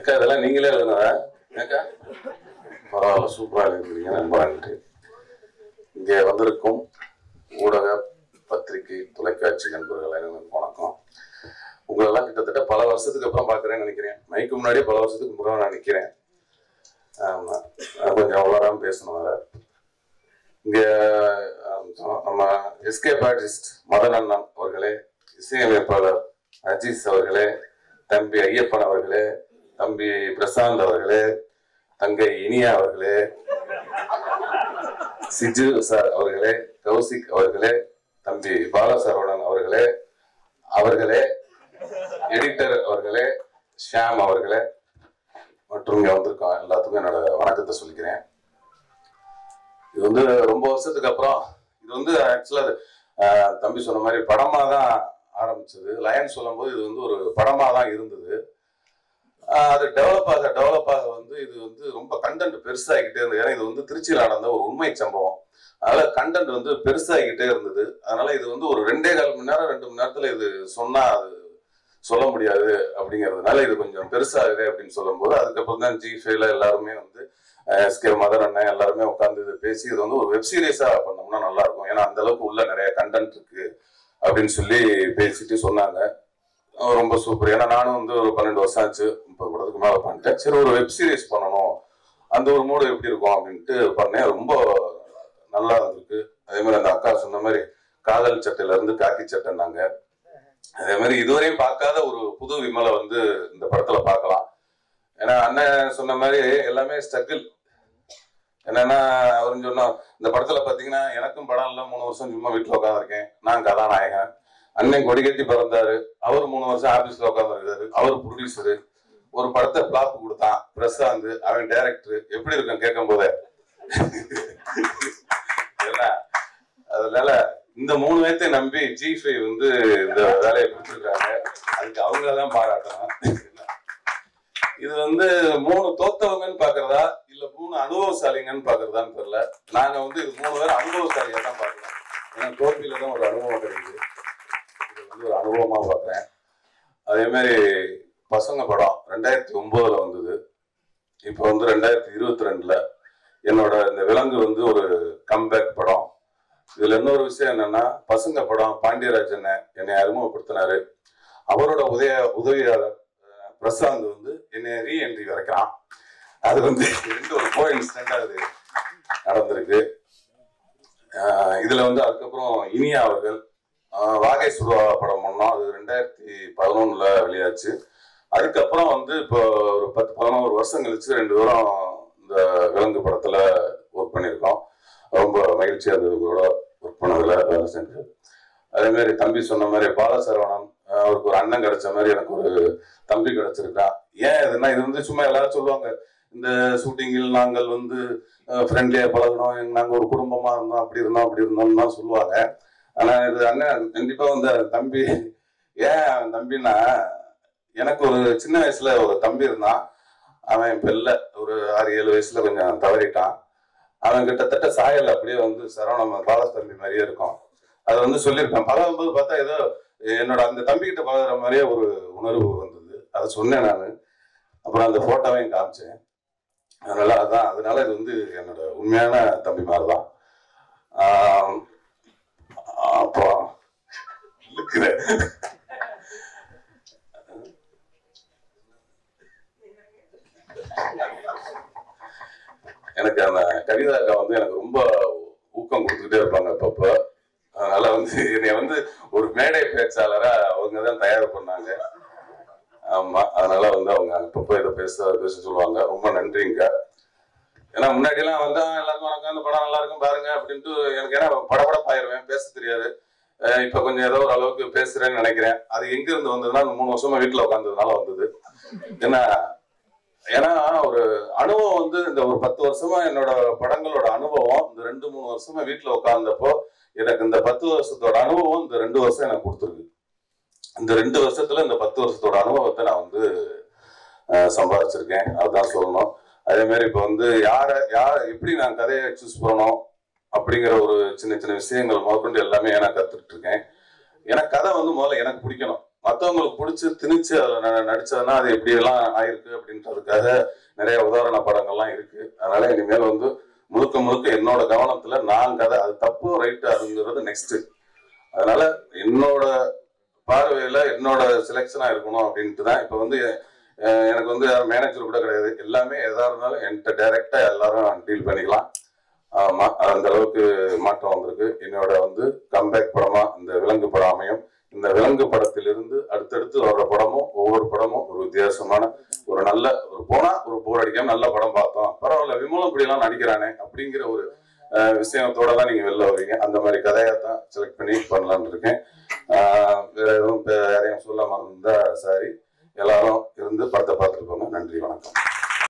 இதெல்லாம் நீங்களே எழுதுனதா? ஏக்கா பரவாயில்ல, சூப்பராக எழுதுறீங்க, ரொம்ப நன்றி. இங்கே வந்திருக்கும் ஊடக பத்திரிகை தொலைக்காட்சி நண்பர்கள் அனைவருக்கும் வணக்கம். உங்களெல்லாம் கிட்டத்தட்ட பல வருஷத்துக்கு அப்புறம் பார்க்குறேன்னு நினைக்கிறேன். மைக்கு முன்னாடியே பல வருஷத்துக்கு முன்னாடி நான் நிற்கிறேன். ஆமாம், கொஞ்சம் வளராம பேசணும். வேற இங்கே நம்ம எஸ்கேப் ஆர்டிஸ்ட் மதன் அண்ணன் அவர்களே, இசையமைப்பாளர் அஜீஸ் அவர்களே, தம்பி ஐயப்பன் அவர்களே, தம்பி பிரசாந்த் அவர்களே, தங்கை இனியா அவர்களே, சிஜு சார் அவர்களே, கௌசிக் அவர்களே, தம்பி பாலசரவணன் அவர்களே, எடிட்டர் அவர்களே, ஷியாம் அவர்களே மற்றும் இங்க வந்திருக்கோம் எல்லாத்துக்கும் என்னோட வணக்கத்தை சொல்லிக்கிறேன். இது வந்து ரொம்ப வருஷத்துக்கு அப்புறம், இது வந்து ஆக்சுவலா தம்பி சொன்ன மாதிரி படமா தான் ஆரம்பிச்சது. லயன் சொல்லும் போது இது வந்து ஒரு படமா தான் இருந்தது. அது டெவலப் ஆக வந்து இது வந்து ரொம்ப கண்டென்ட் பெருசாகிக்கிட்டே இருந்தது. ஏன்னா இது வந்து திருச்சியில் நடந்த ஒரு உண்மை சம்பவம். அதனால கண்டென்ட் வந்து பெருசாகிக்கிட்டே இருந்தது. அதனால இது வந்து ஒரு 2.25 மணி நேரம் 2 மணி நேரத்துல இது சொன்னா அது சொல்ல முடியாது அப்படிங்கிறதுனால இது கொஞ்சம் பெருசாகுது அப்படின்னு சொல்லும் போது, அதுக்கப்புறம் தான் ஜிஃபேல எல்லாருமே வந்து எஸ்கே மதன் அண்ணன் எல்லாருமே உட்காந்து இது பேசி இது வந்து ஒரு வெப் சீரிஸா பண்ணோம்னா நல்லா இருக்கும், ஏன்னா அந்த அளவுக்கு உள்ள நிறைய கண்டென்ட் இருக்கு அப்படின்னு சொல்லி பேசிட்டு சொன்னாங்க. ரொம்ப சூப்பர். ஏன்னா நானும் வந்து ஒரு 12 வருஷம் ஆச்சு, 30 படத்துக்கு மேலே பண்ணிட்டேன். சரி, ஒரு வெப் சீரிஸ் பண்ணணும், அந்த ஒரு மூடு எப்படி இருக்கும் அப்படின்ட்டு பண்ணேன். ரொம்ப நல்லா இருந்திருக்கு. அதே மாதிரி அந்த அக்கா சொன்ன மாதிரி காதல் சட்டையில இருந்து காக்கி சட்டைன்னாங்க. அதே மாதிரி இதுவரையும் பார்க்காத ஒரு புது விமலை வந்து இந்த படத்துல பார்க்கலாம். ஏன்னா அண்ணன் சொன்ன மாதிரி எல்லாமே ஸ்ட்ரகிள். என்னன்னா அவருன்னு சொன்னா, இந்த படத்துல பாத்தீங்கன்னா எனக்கும் படம் இல்லை, 3 வருஷம் சும்மா வீட்டுல உட்காந்துருக்கேன், நான் கதாநாயகன். அண்ணன் கொடி கட்டி பிறந்தாரு, அவர் 3 வருஷம் ஆபீஸ்ல உட்காந்துருக்காரு, அவர் ப்ரொடியூசரு. ஒரு படத்தை பிளாப் கொடுத்தான் பிரசாந்த், அவன் டைரக்டர். எப்படி இருக்கும் கேட்கும் போதே. அதனால இந்த 3 பேர்த்தை நம்பி G5 வந்து இந்த வேலையை கொடுத்துருக்காங்க. அதுக்கு அவங்களதான் பாராட்டணும். இது வந்து 3 தோத்தவங்கன்னு பாக்குறதா இல்ல 3 அனுபவசாலிங்கன்னு பாக்குறதான்னு தெரியல. நாங்க வந்து இது 3 பேர் அனுபவசாலியா தான் பாக்குறோம். ஏன்னா தோல்வியில தான் ஒரு அனுபவம் கிடைக்குது. இது வந்து ஒரு அனுபவமா பாக்குறேன். அதே மாதிரி பசங்க படம் 2009 வந்தது. இப்போ வந்து 2022 என்னோட இந்த விலங்கு வந்து ஒரு கம்பேக் படம். இதுல இன்னொரு விஷயம் என்னன்னா, பசங்க படம் பாண்டியராஜன் என்னை அறிமுகப்படுத்தினாரு. அவரோட உதவியாளர் பிரசாந்த் வந்து என்னை ரீஎன்ட்ரி வரைக்கிறான். அது வந்து ஒரு கோஇன்சிடென்ட்டா அது நடந்திருக்கு. இதுல வந்து அதுக்கப்புறம் இனியா அவர்கள் வாகை சுடுவா படம் பண்ணோம். அது 2011 வெளியாச்சு. அதுக்கப்புறம் வந்து இப்போ ஒரு 10-11 வருஷம் கழிச்சு 2 பேரும் இந்த விலங்கு படத்துல ஒர்க் பண்ணியிருக்கோம். ரொம்ப மகிழ்ச்சியா இருந்தது கூட ஒர்க் பண்ணதுல வேலை செஞ்சு. அதே மாதிரி தம்பி சொன்ன மாதிரி பாலசரவணன், அவருக்கு ஒரு அண்ணன் கிடைச்ச மாதிரி எனக்கு ஒரு தம்பி கிடைச்சிருக்கான். ஏன் இதுன்னா, இது வந்து சும்மா எல்லாரும் சொல்லுவாங்க, இந்த ஷூட்டிங்கில் நாங்கள் வந்து ஃப்ரெண்ட்லியா பழகணும், நாங்கள் ஒரு குடும்பமா இருந்தோம், அப்படி இருந்தோம்னு தான் சொல்லுவாங்க. ஆனா இது அண்ணன் கண்டிப்பா வந்து தம்பி. ஏன் தம்பின்னா, எனக்கு ஒரு சின்ன வயசுல ஒரு தம்பி இருந்தான். அவன் இப்ப இல்ல, ஒரு 6-7 வயசுல கொஞ்சம் தவறிட்டான். அவன் கிட்டத்தட்ட சாயல் அப்படியே வந்து சரவணன் பாலத்தம்பி மாதிரியே இருக்கும். அதை வந்து சொல்லியிருக்கான். பழகும்போது பார்த்தா ஏதோ என்னோட அந்த தம்பி கிட்ட பழகுற மாதிரியே ஒரு உணர்வு வந்தது. அதை சொன்னேன் நான். அப்புறம் அந்த போட்டோவையும் காமிச்சேன். அதனால இது வந்து என்னோட உண்மையான தம்பி மாதிரிதான். அப்போ எனக்கு அந்த கவிதா அக்கா வந்து எனக்கு ரொம்ப ஊக்கம் கொடுத்துக்கிட்டே இருப்பாங்க அப்பப்போ. அதனால வந்து என்னை வந்து ஒரு மேடை பேச்சாளரா அவங்க தான் தயார் பண்ணாங்க. ஆமா, அதனால வந்து அவங்க அப்பப்போ இதை பேச சொல்லுவாங்க. ரொம்ப நன்றிங்க. ஏன்னா முன்னாடி எல்லாம் வந்து எல்லாருக்கும் வணக்கம், அந்த படம் நல்லா இருக்கும் பாருங்க அப்படின்ட்டு எனக்கு, ஏன்னா படபடப்பாயிருவேன், பேச தெரியாது. இப்ப கொஞ்சம் ஏதோ ஒரு அளவுக்கு பேசுறேன்னு நினைக்கிறேன். அது எங்க இருந்து வந்ததுன்னா, 3 வருஷமா வீட்டுல உட்காந்ததுனால வந்தது. ஏன்னா ஒரு அனுபவம் வந்து இந்த ஒரு 10 வருஷமா என்னோட படங்களோட அனுபவம், இந்த 2-3 வருஷமா வீட்டுல உட்கார்ந்தப்போ எனக்கு இந்த 10 வருஷத்தோட அனுபவம் இந்த 2 வருஷம் எனக்கு கொடுத்துருக்கு. இந்த 2 வருஷத்துல இந்த 10 வருஷத்தோட அனுபவத்தை நான் வந்து சம்பாதிச்சிருக்கேன். அதுதான் சொல்லணும். அதே மாதிரி இப்ப வந்து யார எப்படி நான் கதையை சூஸ் பண்ணணும் அப்படிங்கிற ஒரு சின்ன சின்ன விஷயங்கள் முதற்கொண்டு எல்லாமே நான் கத்துக்கிட்டு இருக்கேன். எனக்கு கதை வந்து முதல்ல எனக்கு பிடிக்கணும். மற்றவங்களுக்கு பிடிச்சி திணிச்சு அதில் நடிச்சதுன்னா அது எப்படியெல்லாம் ஆயிருக்கு அப்படின்றதுக்காக நிறைய உதாரண படங்கள்லாம் இருக்கு. அதனால இனிமேல் வந்து முழுக்க முழுக்க என்னோட கவனத்துல நான் கதை அது தப்பு ரைட்டு அதுங்கிறது நெக்ஸ்ட். அதனால என்னோட பார்வையில என்னோட செலெக்ஷனா இருக்கணும் அப்படின்ட்டு தான். இப்போ வந்து எனக்கு வந்து மேனேஜர் கூட கிடையாது, எல்லாமே எதா இருந்தாலும் என்கிட்ட டைரக்டா எல்லாரும் டீல் பண்ணிக்கலாம். அந்த அளவுக்கு மாற்றம் வந்திருக்கு. என்னோட வந்து கம்பேக் படமா இந்த விலங்கு படம் அமையும். இந்த விலங்கு படத்திலிருந்து அடுத்தடுத்து வர்ற படமும் ஒவ்வொரு படமும் ஒரு வித்தியாசமான ஒரு நல்ல ஒரு போனா ஒரு போர் அடிக்காம நல்ல படம் பார்த்தோம், பரவாயில்ல விமலும் இப்படி எல்லாம் நடிக்கிறானே அப்படிங்கிற ஒரு விஷயத்தோட தான் நீங்க வெளில வருவீங்க. அந்த மாதிரி கதையத்தான் செலக்ட் பண்ணி பண்ணலான்னு இருக்கேன். வேற எதுவும் யாரையும் சொல்ல மறந்தா சாரி. எல்லாரும் இருந்து படத்தை பார்த்துட்டு போங்க. நன்றி, வணக்கம்.